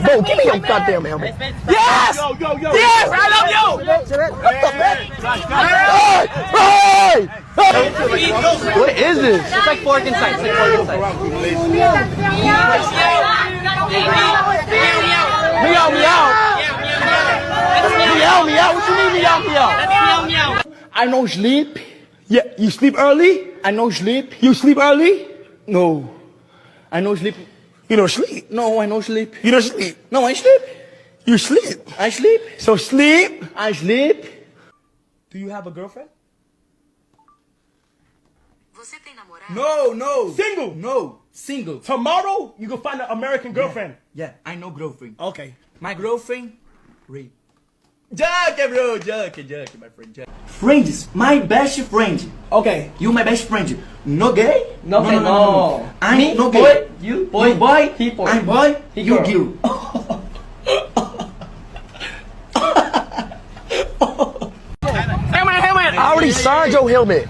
Bro, give me your goddamn helmet. Yes! Yo, yo, yo. Yes! I love you! Hey! What is this? It's like fork inside. It's like fork inside. Meow, meow. Meow, meow. What you mean meow, meow? I know sleep. Yeah, you sleep early? I know sleep. You sleep early? No. I know sleep. You don't sleep. No, I know sleep. You don't sleep. No, I sleep. You sleep. I sleep. So sleep. I sleep. Do you have a girlfriend? Você tem namorado? No, no. Single. No. Single. Tomorrow, you can find an American girlfriend. Yeah, I know girlfriend. Okay. My girlfriend, rape. Joke, bro. Joke, my friend. Joke. Friends, my best friend. Okay. You my best friend. No gay? No, no. I'm Me, no gay. boy, you, boy, You boy, he boy. I'm boy, He you girl. girl. Helmet, helmet. I already signed your helmet.